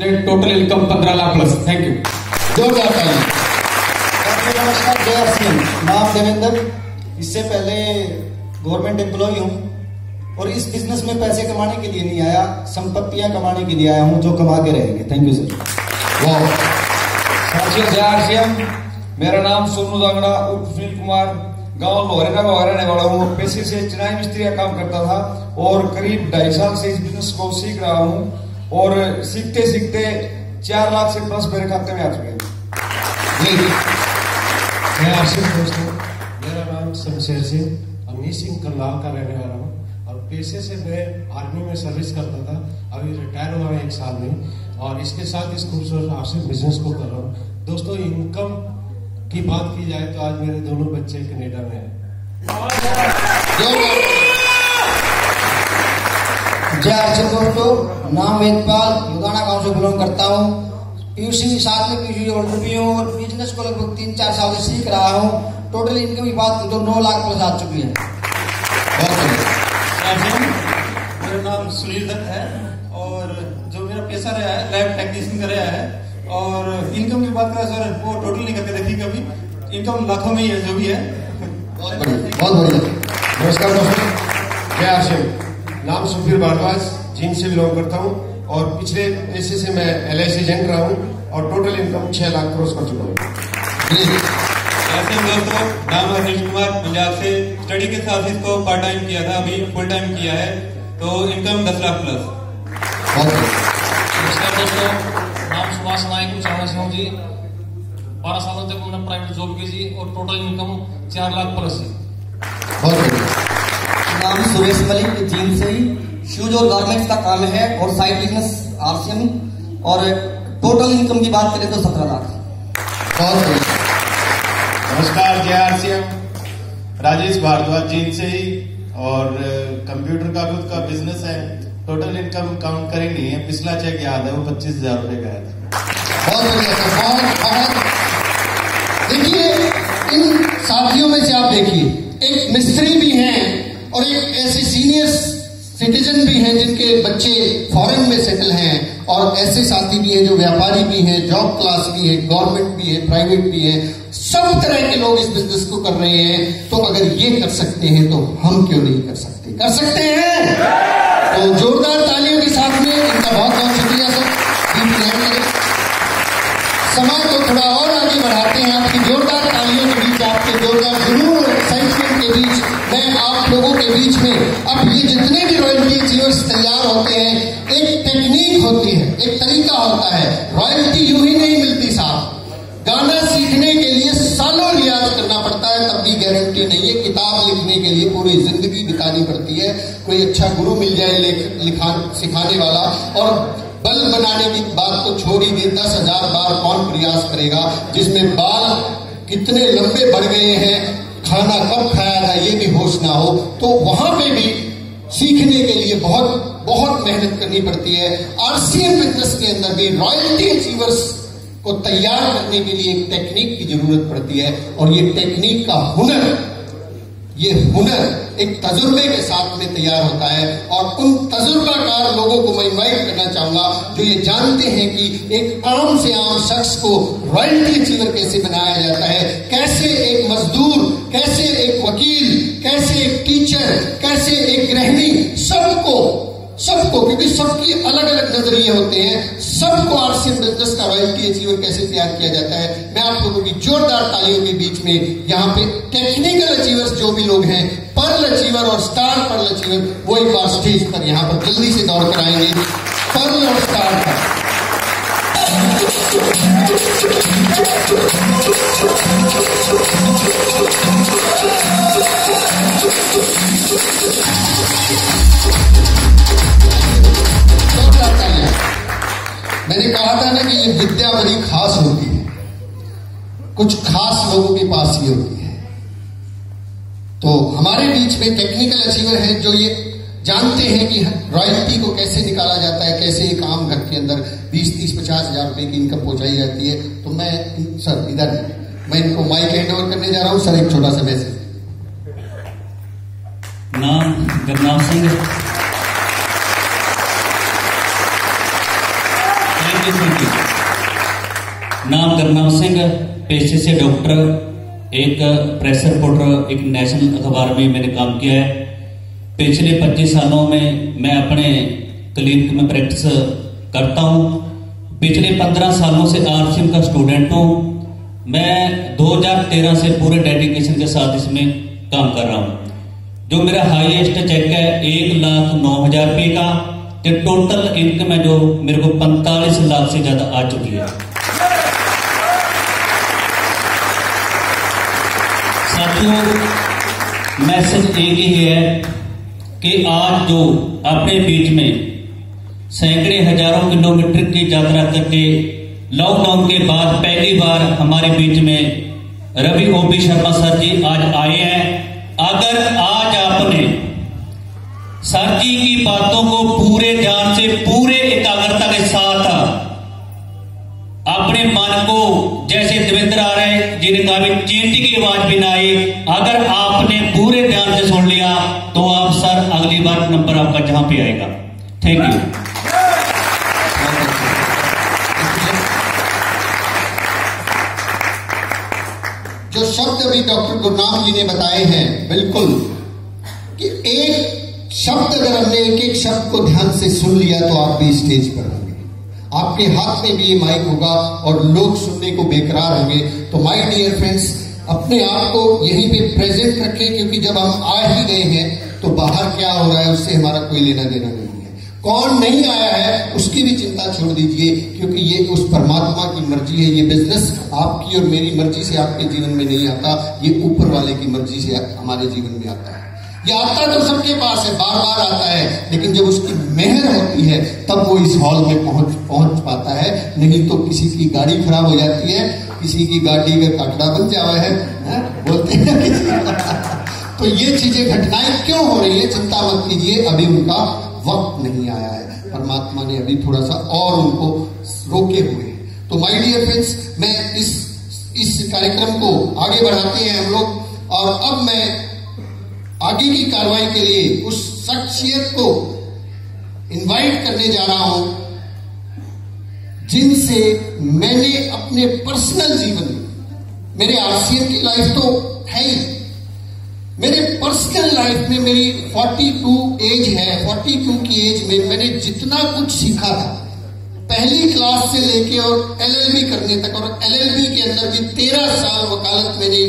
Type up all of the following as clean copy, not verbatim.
Total income 15 lakh plus. Thank you. जोरदार ताली। नमस्कार, जय सिंह, नाम देवेंद्र। इससे पहले गवर्नमेंट एम्प्लॉय हूँ और इस बिजनेस में पैसे कमाने के लिए नहीं आया, संपत्तियां कमाने के लिए आया हूँ जो कमा के रहेंगे। Thank you sir. वाह। साथियों, जय आरसीएम। मेरा नाम सोनू दांगड़ा उर्फ सुनील कुमार, गांव लोहरेना का रहने वाला हूँ। पेशे से चिनाई मिस्त्री का काम करता था और करीब 2.5 साल से इस बिजनेस को सीख रहा हूँ और सीखते सीखते 4 लाख से प्लस मेरे खाते में आ चुके हैं। मैं आशीष दोस्तों, मेरा नाम शमशेर सिंह, अमीर सिंह करनाल का रहने वाला हूँ और पेशे से मैं आर्मी में सर्विस करता था। अभी रिटायर हुआ है 1 साल में और इसके साथ इस खूबसूरत आपसे बिजनेस को कर रहा हूँ। दोस्तों, इनकम की बात की जाए तो आज मेरे दोनों बच्चे कनाडा में हैं। जय आरसीएम दोस्तों, नाम वेदपाल, युगाना गांव से बिलोंग करता हूँ। पीयूसी साथ में पीयूसी होल्डर भी हूँ और बिजनेस को लगभग 3-4 साल से सीख रहा हूँ। टोटल इनकम की बात तो 9 लाख प्लस आ चुकी है। मेरा नाम सुनील दत्त है और जो मेरा पेशा रहा है लैब टेक्नीशियन का रहा है और इनकम की बात करें सर, वो टोटल नहीं करके देखी कभी। इनकम लाखों में ही है जो भी है। बहुत बढ़िया। नमस्कार दोस्तों, जय आरसीएम। नाम सुखबीर भारद्वाज, जींद से बिलोंग करता हूँ और पिछले पेशे से मैं LIC एजेंट रहा हूँ और टोटल इनकम 6 लाख क्रॉस कर चुका हूँ। दोस्तों, नाम है अनिल कुमार, पंजाब से। स्टडी के साथ इसको पार्ट टाइम किया था, अभी फुल टाइम किया है, तो इनकम 10 लाख प्लस। नमस्कार दोस्तों, नाम सुभाष नायक, चावड़ा सिंह जी। 12 सालों तक मैंने प्राइवेट जॉब की जी और टोटल इनकम 4 लाख प्लस है। नाम सुरेश मलिक, जींद से ही। शूज और गारमेंट्स का काम है और साइड बिजनेस आरसीएम और टोटल इनकम की बात करें तो 17 लाख। नमस्कार, जय आरसीएम। राजेश भारद्वाज, जींद से ही और कंप्यूटर का खुद का बिजनेस है। टोटल इनकम काउंट करी नहीं है, पिछला चेक याद है, वो 25,000 रुपए का है। बहुत बढ़िया सर, बहुत। देखिए, इन साथियों में से आप देखिए, एक मिस्त्री भी हैं और एक ऐसे सीनियर सिटीजन भी हैं जिनके बच्चे फॉरेन में सेटल हैं और ऐसे साथी भी हैं जो व्यापारी भी हैं, जॉब क्लास भी है, गवर्नमेंट भी है, प्राइवेट भी है। सब तरह के लोग इस बिजनेस को कर रहे हैं। तो अगर ये कर सकते हैं तो हम क्यों नहीं कर सकते? कर सकते हैं। तो जोरदार तालियों के साथ में इनका बहुत बहुत शुक्रिया सर। समय को थोड़ा और आगे बढ़ाते हैं। आपकी जोरदार तालियों के बीच, आपके जोरदार जुनून और एक्साइटमेंट के बीच मैं आप लोगों के बीच में, अब ये जितने भी रॉयल्टी अचीवर्स तैयार होते हैं, एक टेक्निक होती है, एक तरीका होता है। रॉयल्टी यूं ही नहीं मिलती साहब। गाना सीखने के लिए सालों रियाज करना पड़ता है, तब भी गारंटी नहीं है। किताब लिखने के लिए पूरी जिंदगी बितानी पड़ती है। कोई अच्छा गुरु मिल जाए सिखाने वाला, और बल बनाने की बात तो छोड़ ही दे, 10,000 बार कौन प्रयास करेगा, जिसमें बाल कितने लंबे बढ़ गए हैं, खाना कब खाया था ये भी होश ना हो। तो वहां पे भी सीखने के लिए बहुत बहुत मेहनत करनी पड़ती है। आरसीएम बिजनेस के अंदर भी रॉयल्टी अचीवर्स को तैयार करने के लिए एक टेक्निक की जरूरत पड़ती है और ये टेक्निक का हुनर, ये हुनर एक तजुर्बे के साथ में तैयार होता है। और उन तजुर्बाकार लोगों को मैं इनवाइट करना चाहूंगा जो ये जानते हैं कि एक आम से आम शख्स को रॉयल्टी अचीवर कैसे बनाया जाता है, कैसे एक मजदूर, कैसे एक वकील, कैसे एक टीचर, कैसे एक गृहिणी, सबको, क्योंकि सबकी अलग अलग नजरिए होते हैं, सबको आरसीएम बिजनेस का रॉयल्टी अचीवर कैसे तैयार किया जाता है। मैं आप लोगों की जोरदार तालियों के बीच में यहाँ पे टेक्निकल अचीवर्स जो भी लोग हैं, पर्ल अचीवर और स्टार पर्ल अचीवर, वो एक बार स्टेज पर यहाँ पर जल्दी से दौड़ कर आएंगे। पर्ल और स्टार पर मैंने कहा था ना कि ये विद्या बड़ी खास होती है, कुछ खास लोगों के पास ही होती है। तो हमारे बीच में टेक्निकल अचीवर हैं जो ये जानते हैं कि रॉयल्टी को कैसे निकाला जाता है, कैसे एक आम घर के अंदर 20-30-50 हजार रुपए की इनकम पहुंचाई जाती है। तो मैं सर इधर, मैं इनको माइक हैंड ओवर करने जा रहा हूं। सर एक छोटा सा मैसेज। नाम गरनाम सिंह, थैंक यू। नाम करनाम सिंह, पेशे से डॉक्टर, एक प्रेस रिपोर्टर, एक नेशनल अखबार में मैंने काम किया है। पिछले 25 सालों में मैं अपने क्लिनिक में प्रैक्टिस करता हूं। पिछले 15 सालों से आरसीएम का स्टूडेंट हूं। मैं 2013 से पूरे डेडिकेशन के साथ इसमें काम कर रहा हूं। जो मेरा हाईएस्ट चेक है 1,09,000 रुपये का, तो टोटल इनकम है जो मेरे को 45 लाख से ज्यादा आ चुकी है। साथियों, मैसेज एक ही है कि आज जो अपने बीच में सैकड़े हजारों किलोमीटर की यात्रा करके लॉकडाउन के बाद पहली बार हमारे बीच में रवि ओपी शर्मा सर जी आज आए हैं। अगर आज आपने सर जी की बातों को पूरे ध्यान से, पूरे एकाग्रता के साथ अपने मन को, जैसे देवेंद्र आ रहे हैं जिन्हें कहा चींटी की आवाज भी ना आई, अगर आपने पूरे ध्यान से सुन लिया तो आप सर अगली बार नंबर आपका जहां पे आएगा। Thank you. जो शब्द अभी डॉक्टर गुरनाम जी ने बताए हैं, बिल्कुल कि एक शब्द अगर हमने एक एक शब्द को ध्यान से सुन लिया तो आप भी स्टेज पर होंगे, आपके हाथ में भी ये माइक होगा और लोग सुनने को बेकरार होंगे। तो माय डियर फ्रेंड्स, अपने आप को यहीं पे प्रेजेंट रखें, क्योंकि जब हम आ ही गए हैं तो बाहर क्या हो रहा है उससे हमारा कोई लेना देना नहीं है। कौन नहीं आया है उसकी भी चिंता छोड़ दीजिए, क्योंकि ये उस परमात्मा की मर्जी है। ये बिजनेस आपकी और मेरी मर्जी से आपके जीवन में नहीं आता, ये ऊपर वाले की मर्जी से हमारे जीवन में आता है। ये आता तो सबके पास है, बार बार आता है, लेकिन जब उसकी मेहर होती है तब वो इस हॉल में पहुंच पाता है। नहीं तो किसी की गाड़ी खराब हो जाती है, किसी की गाड़ी का काटड़ा बन जावा है, बोलते हैं तो ये चीजें, घटनाएं क्यों हो रही है, चिंता मत कीजिए, अभी उनका वक्त नहीं आया है। परमात्मा ने अभी थोड़ा सा और उनको रोके हुए हैं। तो माय डियर फ्रेंड्स, मैं इस कार्यक्रम को आगे बढ़ाते हैं हम लोग, और अब मैं आगे की कार्रवाई के लिए उस शख्सियत को इनवाइट करने जा रहा हूं जिनसे मैंने अपने पर्सनल जीवन में, मेरे आरसीएम की लाइफ तो है ही, मेरे पर्सनल लाइफ में मेरी 42 एज है, 42 की एज में मैंने जितना कुछ सीखा था, पहली क्लास से लेके और एलएलबी करने तक, और एलएलबी के अंदर भी 13 साल वकालत मैंने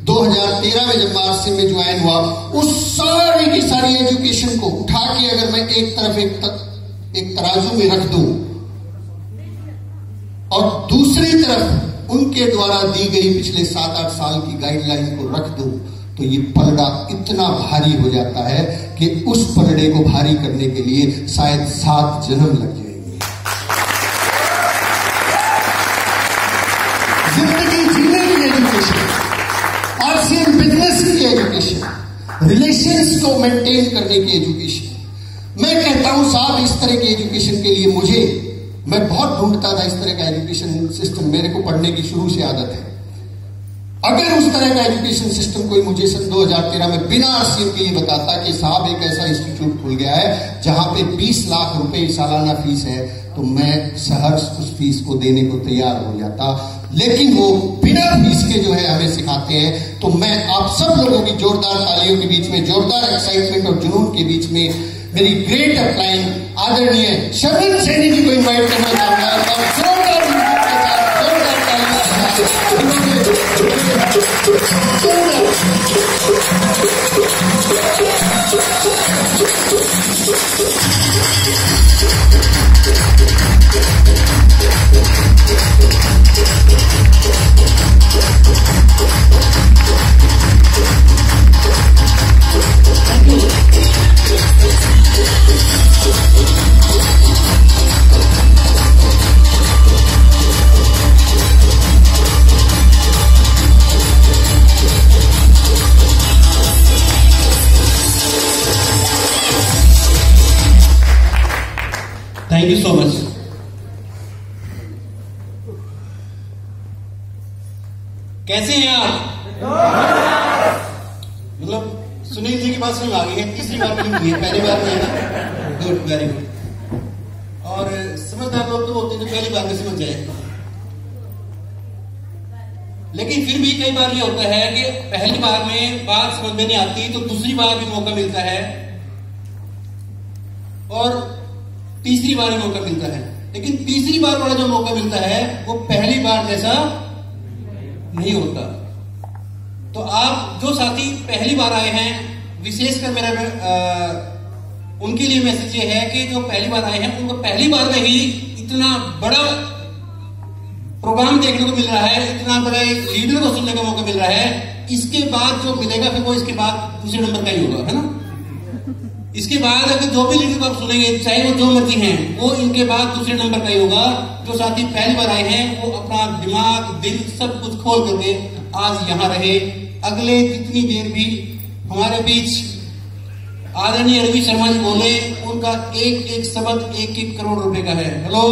2013 में जब आरसीएम में ज्वाइन हुआ, उस सारी की सारी एजुकेशन को उठा के अगर मैं एक तरफ एक तराजू में रख दूं और दूसरी तरफ उनके द्वारा दी गई पिछले 7-8 साल की गाइडलाइन को रख दूं, तो ये पलड़ा इतना भारी हो जाता है कि उस पलड़े को भारी करने के लिए शायद 7 जन्म लग जाएंगे। जिंदगी जीने की एजुकेशन, आरसीएम बिजनेस की एजुकेशन, रिलेशंस को मेंटेन करने की एजुकेशन, मैं कहता हूं साहब इस तरह की एजुकेशन के लिए मैं बहुत ढूंढता था। इस तरह का एजुकेशन सिस्टम मेरे को पढ़ने की शुरू से आदत है। अगर उस तरह का एजुकेशन सिस्टम कोई मुझे सन 2013 में बिना आरसीएम के लिए बताता कि साहब एक ऐसा इंस्टीट्यूट खुल गया है जहां पे 20 लाख रुपए सालाना फीस है, तो मैं सहर्ष उस फीस को देने को तैयार हो जाता। लेकिन वो बिना फीस के जो है हमें सिखाते हैं। तो मैं आप सब लोगों की जोरदार तालियों के बीच में, जोरदार एक्साइटमेंट और जुनून के बीच में मेरी ग्रेट अपलाइन आदरणीय शरण सैनी जी को इन्वाइट करना चाहूंगा। Thank you so much. कैसे हैं आप? मतलब सुनील जी की बात सुन आ गई है, तीसरी बार फिल्म हुई है, पहली बार नहीं है ना? Good, very good. और समझदार लोग प्रॉब्लम होती है तो पहली बार में समझ जाए। लेकिन फिर भी कई बार ये होता है कि पहली बार में बात समझ में नहीं आती तो दूसरी बार भी मौका मिलता है और तीसरी बार भी मौका मिलता है। लेकिन तीसरी बार वाला जो मौका मिलता है वो पहली बार जैसा नहीं होता। तो आप जो साथी पहली बार आए हैं, विशेषकर मेरा उनके लिए मैसेज ये है कि जो पहली बार आए हैं उनको पहली बार में ही इतना बड़ा प्रोग्राम देखने को मिल रहा है, इतना बड़ा लीडर को सुनने का मौका मिल रहा है। इसके बाद जो मिलेगा फिर वो इसके बाद दूसरे नंबर का ही होगा, है ना। इसके बाद अगर जो भी लीडर को आप सुनेंगे, चाहे वो जो मर्जी हैं, वो इनके बाद दूसरे नंबर का ही होगा। जो साथी पहली बार आए हैं वो अपना दिमाग, दिल सब कुछ खोल करके आज यहाँ रहे। अगले जितनी देर भी हमारे बीच आदरणीय रवि शर्मा जी बोले, उनका एक एक शब्द 1-1 करोड़ रुपए का है। हेलो,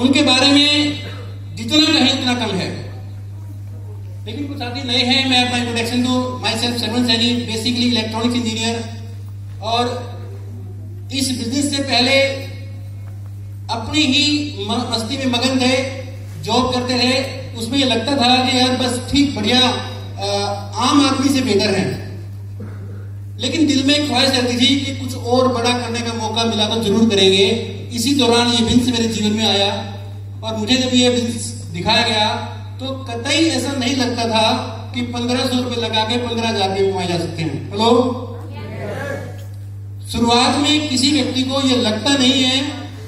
उनके बारे में जितना कहें उतना कम है। लेकिन कुछ साथी नए हैं। मैं अपना इंट्रोडक्शन दूं। My self Shravan Saini, basically electronics engineer, और इस बिजनेस से पहले अपनी ही मस्ती में मगन थे, जॉब करते रहे। उसमें ये लगता था कि यार बस ठीक बढ़िया आम आदमी से बेहतर है। लेकिन दिल में ख्वाहिश रहती थी कि कुछ और बड़ा करने का मौका मिला तो जरूर करेंगे। इसी दौरान ये बिजनेस मेरे जीवन में आया और मुझे जब ये बिजनेस दिखाया गया तो कतई ऐसा नहीं लगता था कि 1500 रुपए लगा के 15,000 के कमाए जा सकते हैं। हेलो, शुरुआत में किसी व्यक्ति को ये लगता नहीं है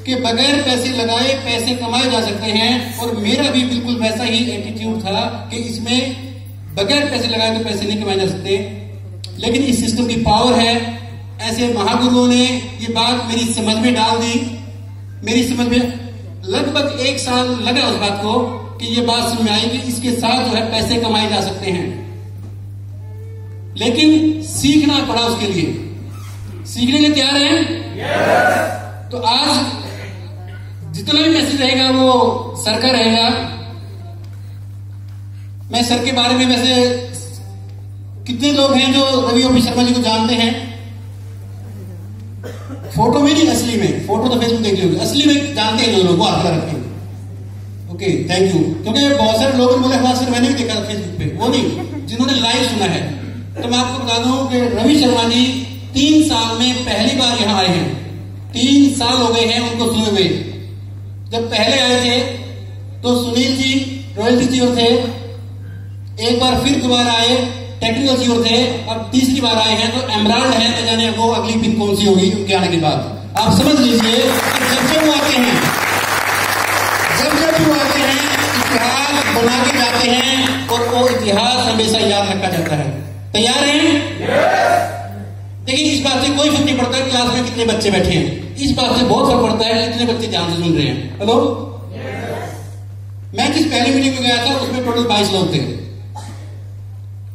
कि बगैर पैसे लगाए पैसे कमाए जा सकते हैं। और मेरा भी बिल्कुल वैसा ही एटीट्यूड था कि इसमें बगैर पैसे लगाए तो पैसे नहीं कमाए जा सकते। लेकिन इस सिस्टम की पावर है। ऐसे महागुरुओं ने ये बात मेरी समझ में डाल दी। मेरी समझ में लगभग 1 साल लगा उस बात को कि ये बात समझ में आई कि इसके साथ जो है पैसे कमाए जा सकते हैं। लेकिन सीखना पड़ा उसके लिए। सीखने के तैयार हैं? तो आज जितना भी मैसेज रहेगा वो सर का रहेगा। मैं सर के बारे में, वैसे कितने लोग हैं जो रवि ऑफिस शर्मा जी को जानते हैं? फोटो में नहीं, असली में। फोटो तो फेसबुक देख ली, असली में जानते हैं लोग, वो हाथ रख के। Okay, thank you. क्योंकि बहुत सारे लोग बोले हाँ सर मैंने भी देखा था फेसबुक पे, वो नहीं जिन्होंने लाइव सुना है। तो मैं आपको बता दूं कि रवि शर्मा जी 3 साल में पहली बार यहाँ आए हैं। 3 साल हो गए हैं उनको सुने हुए। जब पहले आए थे तो सुनील जी रॉयल्टी जी और थे, एक बार फिर दोबारा आए टेक्निकल जी और थे, अब तीसरी बार आए हैं तो एमराल्ड है। न जाने वो अगली पिन कौन सी होगी उनके आने के बाद। आप समझ लीजिए जब से वो आते हैं, जब वो आते हैं इतिहास बना के जाते हैं और वो इतिहास हमेशा याद रखा जाता है। तैयार हैं? देखिए, इस बात से कोई फर्क नहीं पड़ता क्लास में कितने बच्चे बैठे हैं। इस बात से बहुत फर्क पड़ता है कितने बच्चे ध्यान से सुन रहे हैं। हेलो, मैं जिस पहली मीटिंग में गया था उसमें टोटल 22 लोग थे।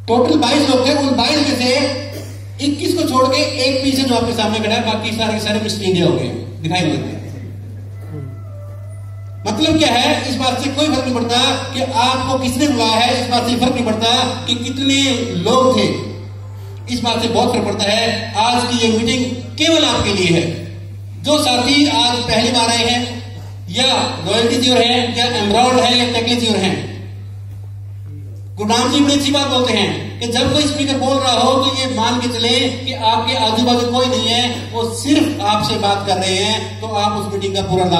टोटल 22 लोग थे। उन 22 में से 21 को छोड़ के एक पीछे जो आपके सामने खड़ा है, बाकी सारे के सारे मिस्टर इंडिया हो गए, दिखाई नहीं देते। मतलब क्या है? इस बात से कोई फर्क नहीं पड़ता कि आपको किसने बुलाया है। इस बात से फर्क नहीं पड़ता कि कितने लोग थे। इस बात से बहुत फर्क पड़ता है। आज की ये मीटिंग केवल आपके लिए है। जो साथी आज पहली बार आए हैं, या रॉयल्टी जी और हैं, या एमराल्ड है, या टेक्निकल जी और हैं, गुरुनाम जी बड़ी अच्छी बात बोलते हैं कि जब कोई स्पीकर बोल रहा हो तो ये मान के चले कि आपके आजू बाजू कोई नहीं है, वो सिर्फ आपसे बात कर रहे हैं। तो आप उस मीटिंग का पूरा लाभ